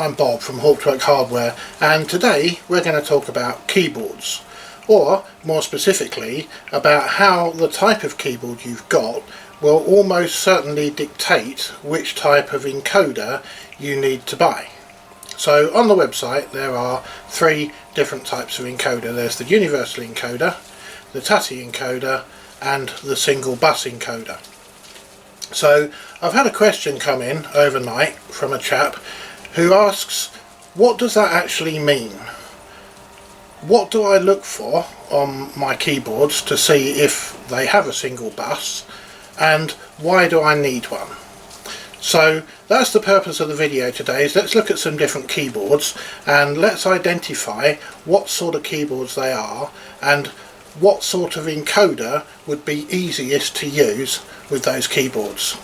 I'm Bob from Hawkwork Hardware, and today we're going to talk about keyboards, or more specifically about how the type of keyboard you've got will almost certainly dictate which type of encoder you need to buy. So on the website there are three different types of encoder. There's the universal encoder, the Tutty encoder and the single bus encoder. So I've had a question come in overnight from a chap who asks, what does that actually mean? What do I look for on my keyboards to see if they have a single bus, and why do I need one? So that's the purpose of the video today, is let's look at some different keyboards and let's identify what sort of keyboards they are and what sort of encoder would be easiest to use with those keyboards.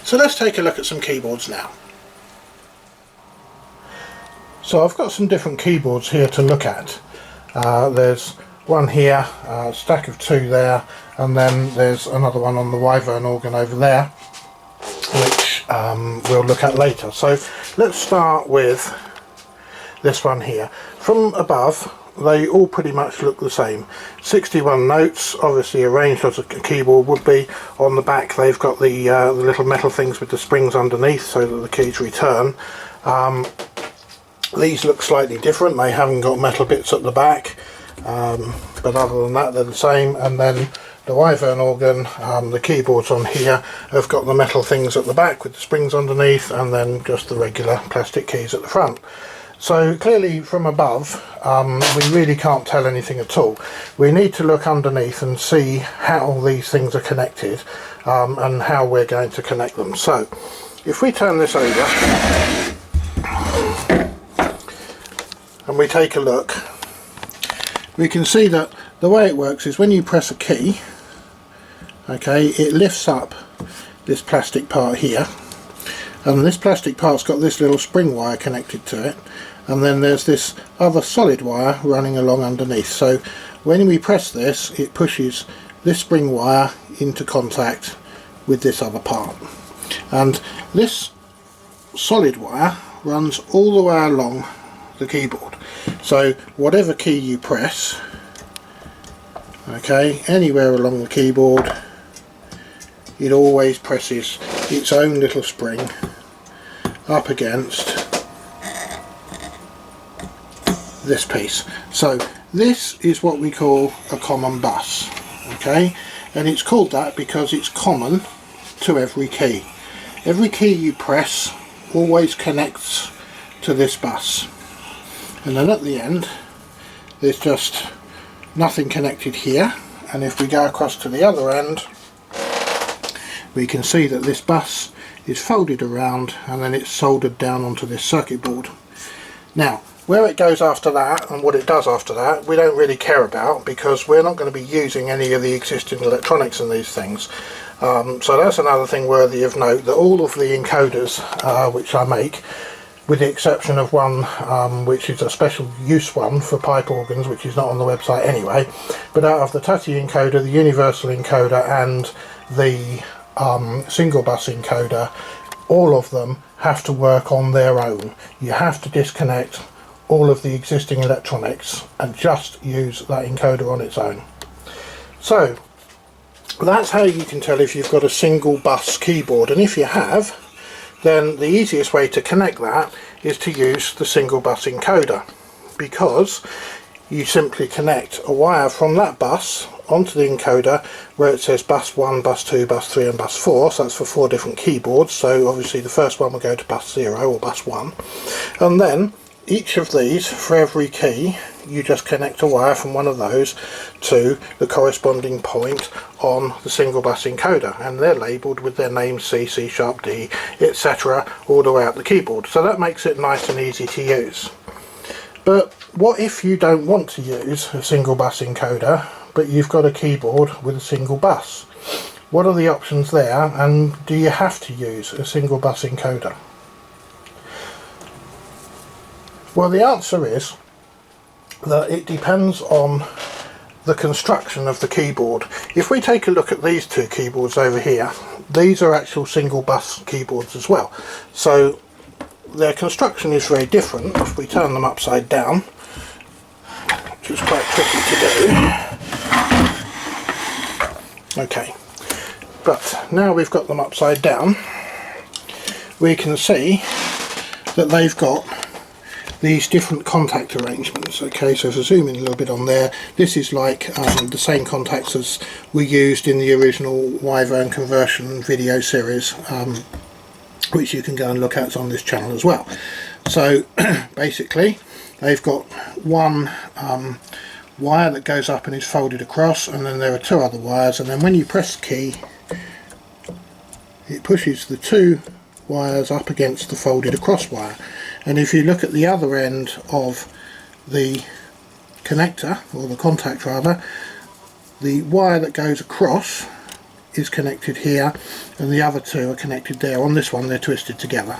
So let's take a look at some keyboards now. So I've got some different keyboards here to look at. There's one here, a stack of two there, and then there's another one on the Wyvern organ over there, which we'll look at later. So let's start with this one here. From above, they all pretty much look the same. 61 notes, obviously arranged as a keyboard would be. On the back they've got the little metal things with the springs underneath so that the keys return. These look slightly different, they haven't got metal bits at the back, but other than that they're the same. And then the Wyvern organ, the keyboards on here have got the metal things at the back with the springs underneath, and then just the regular plastic keys at the front. So clearly from above we really can't tell anything at all. We need to look underneath and see how these things are connected and how we're going to connect them. So if we turn this over and we take a look, we can see that the way it works is when you press a key, okay, it lifts up this plastic part here, and this plastic part's got this little spring wire connected to it, and then there's this other solid wire running along underneath. So when we press this, it pushes this spring wire into contact with this other part, and this solid wire runs all the way along the keyboard. So whatever key you press, okay, anywhere along the keyboard, it always presses its own little spring up against this piece. So this is what we call a common bus, okay, and it's called that because it's common to every key. Every key you press always connects to this bus, and then at the end there's just nothing connected here, and if we go across to the other end we can see that this bus is folded around and then it's soldered down onto this circuit board. Now where it goes after that and what it does after that we don't really care about, because we're not going to be using any of the existing electronics in these things. So that's another thing worthy of note, that all of the encoders which I make, with the exception of one which is a special use one for pipe organs, which is not on the website anyway, but out of the Tutty encoder, the universal encoder and the single bus encoder, all of them have to work on their own. You have to disconnect all of the existing electronics and just use that encoder on its own. So that's how you can tell if you've got a single bus keyboard, and if you have, then the easiest way to connect that is to use the single bus encoder, because you simply connect a wire from that bus onto the encoder where it says bus 1, bus 2, bus 3 and bus 4, so that's for 4 different keyboards. So obviously the first one will go to bus 0 or bus 1, and then each of these, for every key, you just connect a wire from one of those to the corresponding point on the single bus encoder, and they're labelled with their names C, C sharp, D, etc. all the way up the keyboard. So that makes it nice and easy to use. But what if you don't want to use a single bus encoder, but you've got a keyboard with a single bus? What are the options there, and do you have to use a single bus encoder? Well, the answer is that it depends on the construction of the keyboard. If we take a look at these two keyboards over here, these are actual single bus keyboards as well. So their construction is very different if we turn them upside down, which is quite tricky to do. Okay, but now we've got them upside down, we can see that they've got these different contact arrangements. Okay, so if I zoom in a little bit on there, this is like the same contacts as we used in the original Wyvern conversion video series, which you can go and look at on this channel as well. So basically they've got one wire that goes up and is folded across, and then there are two other wires, and then when you press the key it pushes the two wires up against the folded across wire. And if you look at the other end of the connector, or the contact rather, the wire that goes across is connected here, and the other two are connected there. On this one they're twisted together,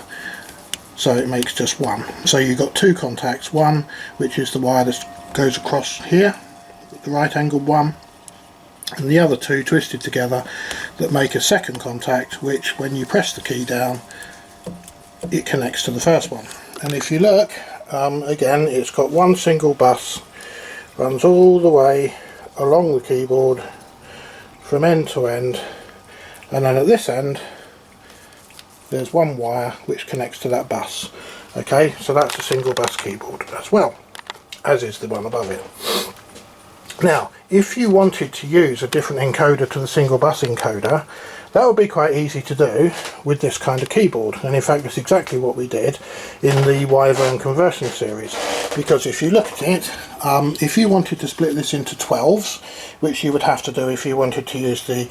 so it makes just one. So you've got two contacts, one which is the wire that goes across here, the right angled one, and the other two twisted together that make a second contact, which when you press the key down it connects to the first one. And if you look, again, it's got one single bus, runs all the way along the keyboard from end to end, and then at this end there's one wire which connects to that bus. Okay, so that's a single bus keyboard as well, as is the one above it. Now, if you wanted to use a different encoder to the single bus encoder, that would be quite easy to do with this kind of keyboard, and in fact that's exactly what we did in the Wyvern conversion series. Because if you look at it, if you wanted to split this into 12s, which you would have to do if you wanted to use the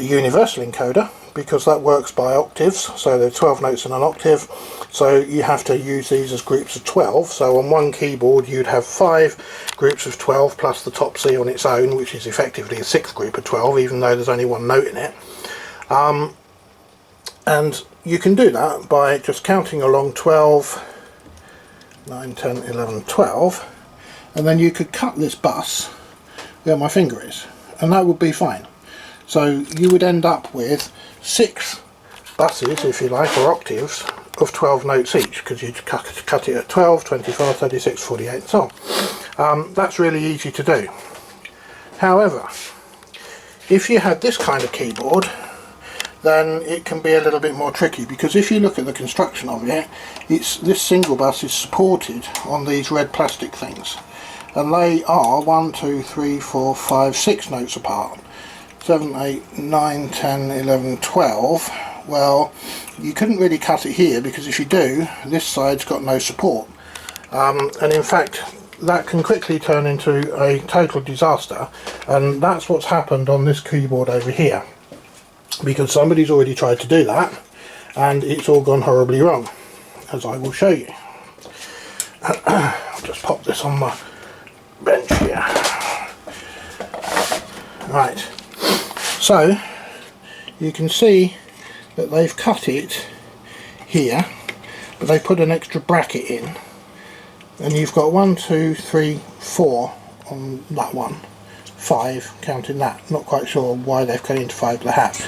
universal encoder, because that works by octaves, so there are 12 notes in an octave, so you have to use these as groups of 12. So on one keyboard you'd have 5 groups of 12 plus the top C on its own, which is effectively a 6th group of 12, even though there's only one note in it. And you can do that by just counting along 12, 9, 10, 11, 12, and then you could cut this bus where my finger is, and that would be fine. So you would end up with 6 buses, if you like, or octaves of 12 notes each, because you'd cut it at 12, 24, 36, 48 and so on. That's really easy to do. However, if you had this kind of keyboard, then it can be a little bit more tricky, because if you look at the construction of it, this single bus is supported on these red plastic things, and they are 1, 2, 3, 4, 5, 6 notes apart. 7, 8, 9, 10, 11, 12. Well, you couldn't really cut it here, because if you do, this side's got no support, and in fact that can quickly turn into a total disaster, and that's what's happened on this keyboard over here, because somebody's already tried to do that and it's all gone horribly wrong, as I will show you. I'll just pop this on my bench here. Right, so you can see that they've cut it here, but they put an extra bracket in, and you've got 1, 2, 3, 4 on that one, 5 counting that. Not quite sure why they've cut into 5, but they have.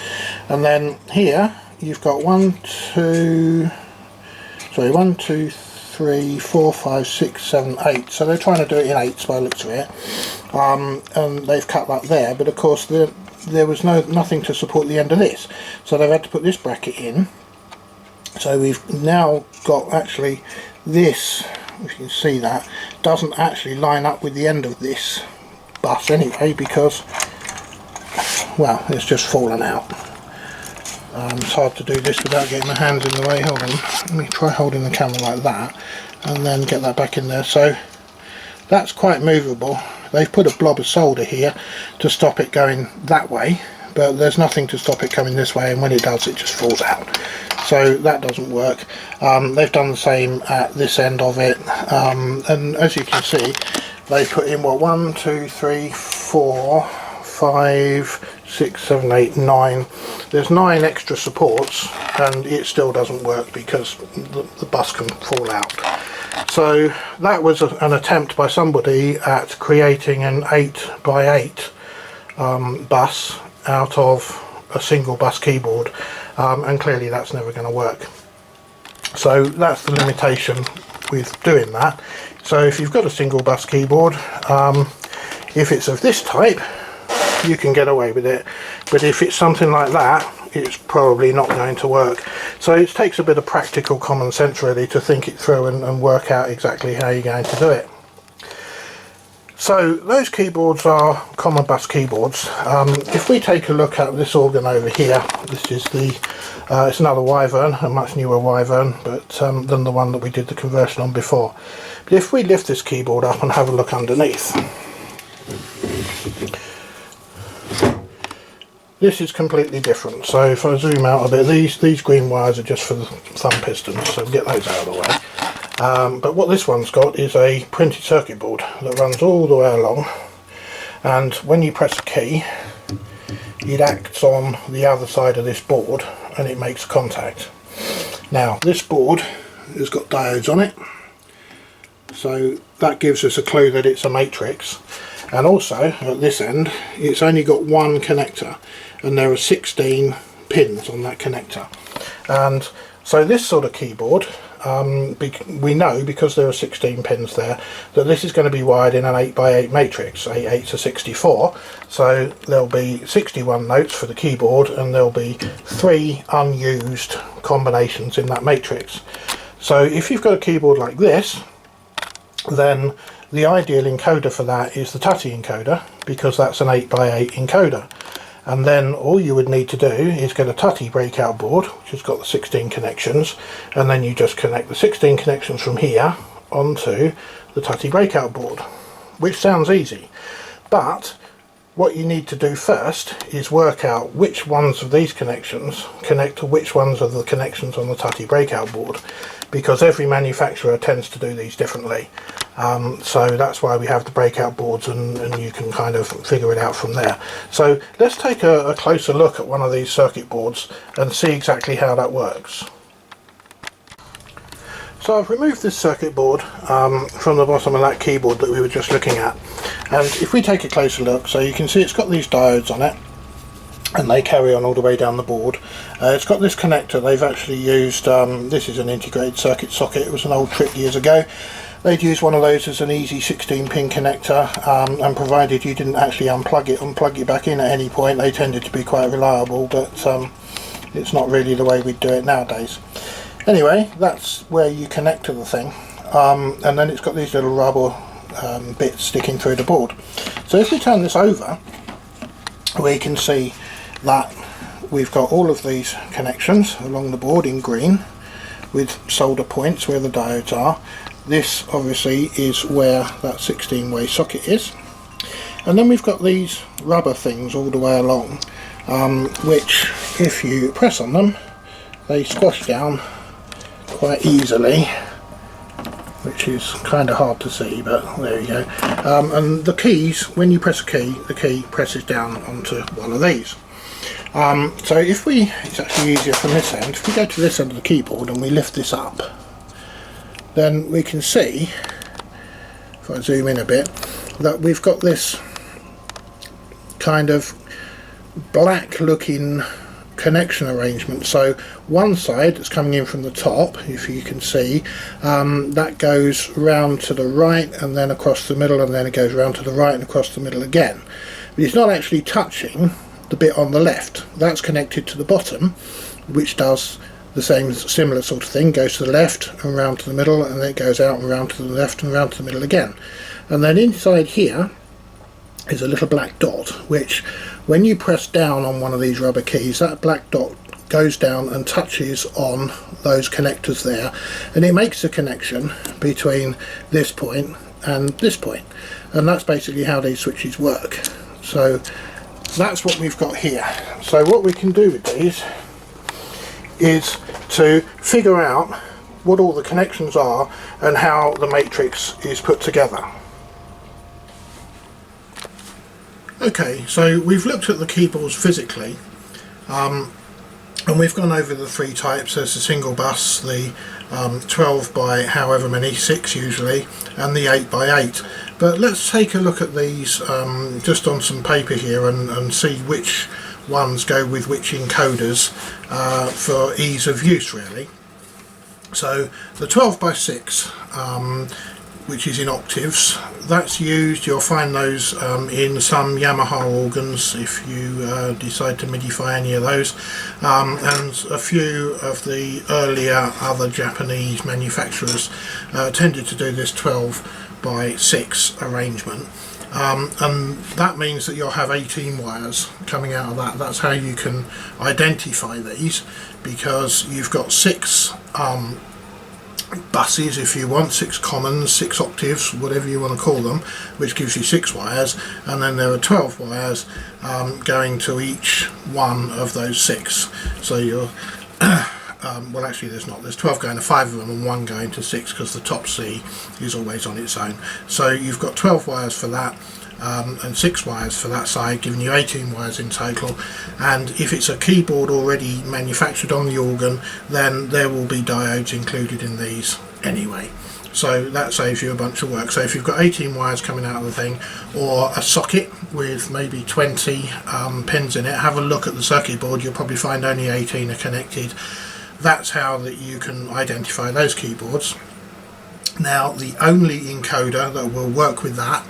And then here you've got 1, 2, 3, 4, 5, 6, 7, 8. So they're trying to do it in 8s by the looks of it, and they've cut that there. But of course there was nothing to support the end of this, so they've had to put this bracket in. So we've now got actually this, if you can see that, doesn't actually line up with the end of this bus anyway, because, well, it's just fallen out. It's hard to do this without getting my hands in the way. Hold on, let me try holding the camera like that and then get that back in there. So that's quite movable. They've put a blob of solder here to stop it going that way, but there's nothing to stop it coming this way, and when it does it just falls out. So that doesn't work. They've done the same at this end of it, and as you can see, they put in, what, 1, 2, 3, 4, 5, 6, 7, 8, 9. There's 9 extra supports, and it still doesn't work because the bus can fall out. So that was an attempt by somebody at creating an 8 by 8 bus out of a single bus keyboard, and clearly that's never going to work. So that's the limitation with doing that. So if you've got a single bus keyboard, if it's of this type, you can get away with it, but if it's something like that, it's probably not going to work. So it takes a bit of practical common sense really to think it through and work out exactly how you're going to do it. So those keyboards are common bus keyboards. If we take a look at this organ over here, this is the it's another Wyvern, a much newer Wyvern, but than the one that we did the conversion on before. But if we lift this keyboard up and have a look underneath, this is completely different. So if I zoom out a bit, these green wires are just for the thumb pistons, so get those out of the way. But what this one's got is a printed circuit board that runs all the way along, and when you press a key, it acts on the other side of this board and it makes contact. Now this board has got diodes on it, so that gives us a clue that it's a matrix. And also at this end, it's only got one connector, and there are 16 pins on that connector. And so this sort of keyboard, we know because there are 16 pins there that this is going to be wired in an 8x8 matrix. 8 8s are 64, so there'll be 61 notes for the keyboard, and there'll be 3 unused combinations in that matrix. So if you've got a keyboard like this, then the ideal encoder for that is the Tutty encoder, because that's an 8x8 encoder. And then all you would need to do is get a Tutty breakout board, which has got the 16 connections, and then you just connect the 16 connections from here onto the Tutty breakout board, which sounds easy. But what you need to do first is work out which ones of these connections connect to which ones of the connections on the Tutty breakout board, because every manufacturer tends to do these differently. So that's why we have the breakout boards, and you can kind of figure it out from there. So let's take a closer look at one of these circuit boards and see exactly how that works. So I've removed this circuit board from the bottom of that keyboard that we were just looking at, and if we take a closer look, so you can see it's got these diodes on it, and they carry on all the way down the board. It's got this connector. They've actually used, this is an integrated circuit socket. It was an old trick years ago. They'd use one of those as an easy 16 pin connector, and provided you didn't actually unplug it back in at any point, they tended to be quite reliable, but it's not really the way we'd do it nowadays. Anyway, that's where you connect to the thing, and then it's got these little rubber bits sticking through the board. So if we turn this over, we can see that we've got all of these connections along the board in green with solder points where the diodes are. This obviously is where that 16-way socket is, and then we've got these rubber things all the way along, which if you press on them, they squash down quite easily, which is kind of hard to see, but there you go. And the keys, when you press a key, the key presses down onto one of these. So if it's actually easier from this end, if we go to this end of the keyboard and we lift this up, then we can see, if I zoom in a bit, that we've got this kind of black looking connection arrangement. So one side that's coming in from the top, if you can see, that goes round to the right and then across the middle, and then it goes round to the right and across the middle again. But it's not actually touching the bit on the left. That's connected to the bottom, which does the same similar sort of thing, goes to the left and round to the middle, and then it goes out and round to the left and round to the middle again. And then inside here is a little black dot, which when you press down on one of these rubber keys, that black dot goes down and touches on those connectors there, and it makes a connection between this point and this point, and that's basically how these switches work. So that's what we've got here. So what we can do with these is to figure out what all the connections are and how the matrix is put together. Okay, so we've looked at the keyboards physically, and we've gone over the 3 types. There's the single bus, the 12 by however many, 6 usually, and the 8 by 8. But let's take a look at these just on some paper here and see which ones go with which encoders for ease of use really. So the 12 by 6, which is in octaves, that's used, you'll find those in some Yamaha organs if you decide to midify any of those, and a few of the earlier other Japanese manufacturers tended to do this 12 by 6 arrangement. And that means that you'll have 18 wires coming out of that. That's how you can identify these, because you've got 6 buses, if you want, 6 commons, 6 octaves, whatever you want to call them, which gives you 6 wires, and then there are 12 wires going to each one of those 6. So you're well, actually there's 12 going to 5 of them and 1 going to 6, because the top C is always on its own. So you've got 12 wires for that, and 6 wires for that side, giving you 18 wires in total. And if it's a keyboard already manufactured on the organ, then there will be diodes included in these anyway. So that saves you a bunch of work. So if you've got 18 wires coming out of the thing, or a socket with maybe 20 pins in it, have a look at the circuit board, you'll probably find only 18 are connected. That's how that you can identify those keyboards. Now, the only encoder that will work with that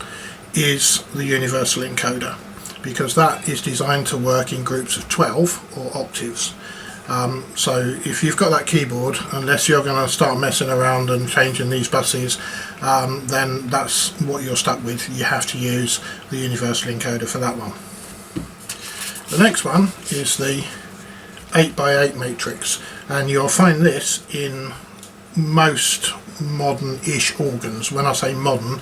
is the universal encoder, because that is designed to work in groups of 12 or octaves. So if you've got that keyboard, unless you're going to start messing around and changing these buses, then that's what you're stuck with. You have to use the universal encoder for that one. The next one is the 8x8 matrix, and you'll find this in most modern-ish organs. When I say modern,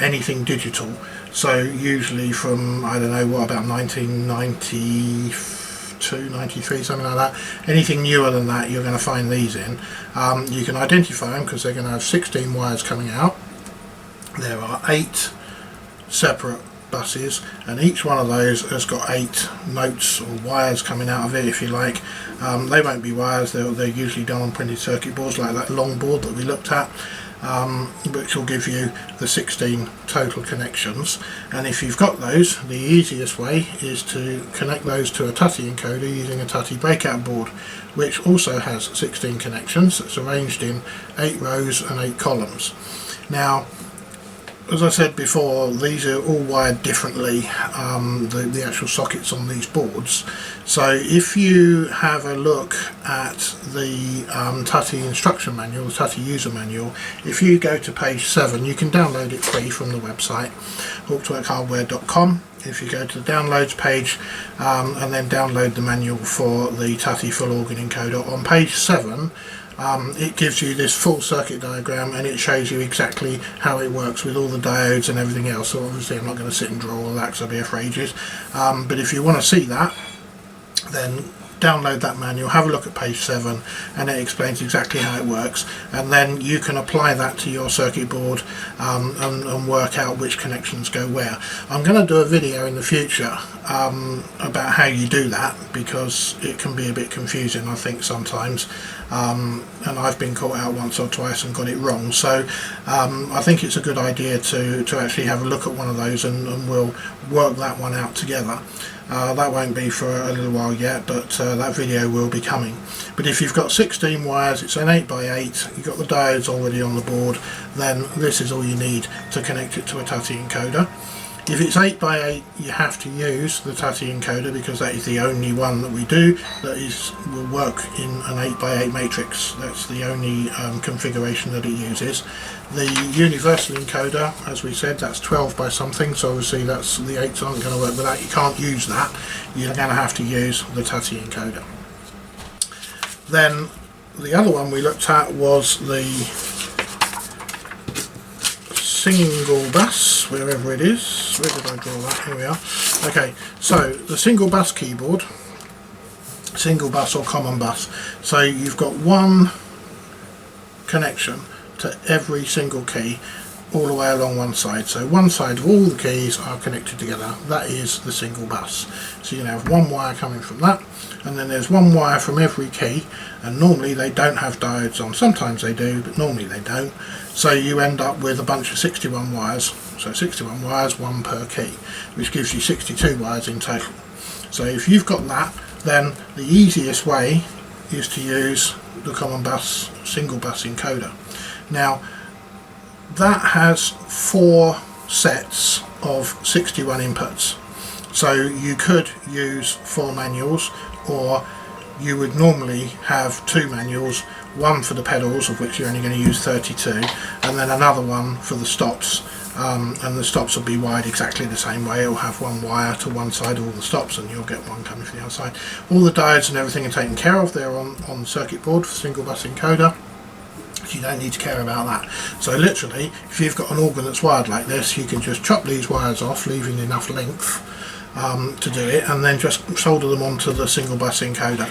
anything digital. So usually from, I don't know, what, about 1992, 93, something like that. Anything newer than that, you're going to find these in. You can identify them because they're going to have 16 wires coming out. There are 8 separate buses, and each one of those has got 8 notes or wires coming out of it, if you like. They won't be wires, they're usually done on printed circuit boards like that long board that we looked at, which will give you the 16 total connections. And if you've got those, the easiest way is to connect those to a Tutty encoder using a Tutty breakout board, which also has 16 connections. It's arranged in 8 rows and 8 columns. Now, as I said before, these are all wired differently, the actual sockets on these boards. So if you have a look at the Tutty instruction manual, the Tutty user manual, if you go to page 7, you can download it free from the website, hawkworkhardware.com. If you go to the downloads page and then download the manual for the Tutty full organ encoder, on page 7, it gives you this full circuit diagram, and it shows you exactly how it works with all the diodes and everything else. So obviously I'm not going to sit and draw all that because I'll be here for ages, but if you want to see that, then download that manual, have a look at page 7, and it explains exactly how it works, and then you can apply that to your circuit board and work out which connections go where. I'm going to do a video in the future about how you do that, because it can be a bit confusing, I think, sometimes, and I've been caught out once or twice and got it wrong. So I think it's a good idea to actually have a look at one of those, and we'll work that one out together. That won't be for a little while yet, but that video will be coming. But if you've got 16 wires, it's an 8x8, you've got the diodes already on the board, then this is all you need to connect it to a Tutty encoder. If it's 8x8, you have to use the Tutty encoder, because that is the only one that we do that will work in an 8x8 matrix. That's the only configuration that it uses. The universal encoder, as we said, that's 12 by something, so obviously that's the 8s aren't going to work with that. You can't use that. You're going to have to use the Tutty encoder. Then the other one we looked at was the single bus, wherever it is. Where did I draw that? Here we are. Okay, so the single bus keyboard, single bus or common bus. So you've got one connection to every single key all the way along one side. So one side of all the keys are connected together. That is the single bus. So you have one wire coming from that, and then there's one wire from every key, and normally they don't have diodes on. Sometimes they do, but normally they don't. So you end up with a bunch of 61 wires. So 61 wires, one per key, which gives you 62 wires in total. So if you've got that, then the easiest way is to use the common bus single bus encoder. Now that has 4 sets of 61 inputs, so you could use 4 manuals, or you would normally have 2 manuals, one for the pedals, of which you're only going to use 32, and then another one for the stops, and the stops will be wired exactly the same way. It'll have one wire to one side of all the stops, and you'll get one coming from the other side. All the diodes and everything are taken care of. They're on the circuit board for single bus encoder. You don't need to care about that. So literally, if you've got an organ that's wired like this, you can just chop these wires off, leaving enough length to do it, and then just solder them onto the single bus encoder.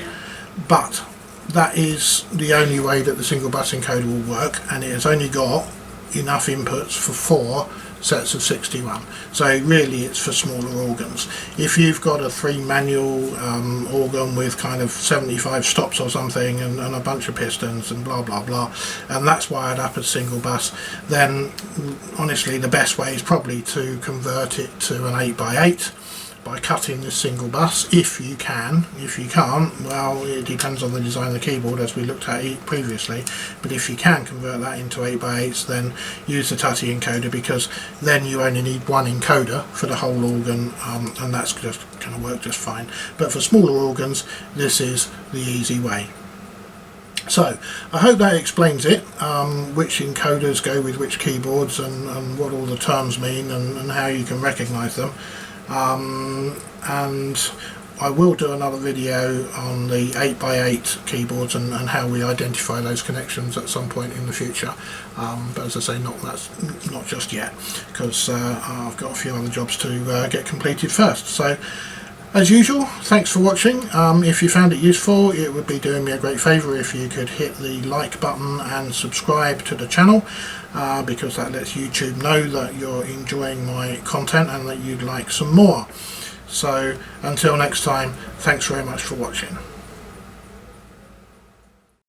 But that is the only way that the single bus encoder will work, and it has only got enough inputs for 4 sets of 61. So really it's for smaller organs. If you've got a 3 manual organ with kind of 75 stops or something, and a bunch of pistons and blah blah blah, and that's wired up as single bus, then honestly the best way is probably to convert it to an 8x8 by cutting this single bus, if you can. If you can't, well, it depends on the design of the keyboard, as we looked at it previously. But if you can convert that into 8x8s, then use the Tutty encoder, because then you only need one encoder for the whole organ, and that's just going to work just fine. But for smaller organs, this is the easy way. So I hope that explains it, which encoders go with which keyboards, and what all the terms mean, and how you can recognise them. And I will do another video on the 8x8 keyboards and how we identify those connections at some point in the future, but as I say, that's not just yet, because I've got a few other jobs to get completed first. So as usual, thanks for watching. If you found it useful, it would be doing me a great favour if you could hit the like button and subscribe to the channel, because that lets YouTube know that you're enjoying my content and that you'd like some more. So until next time, thanks very much for watching.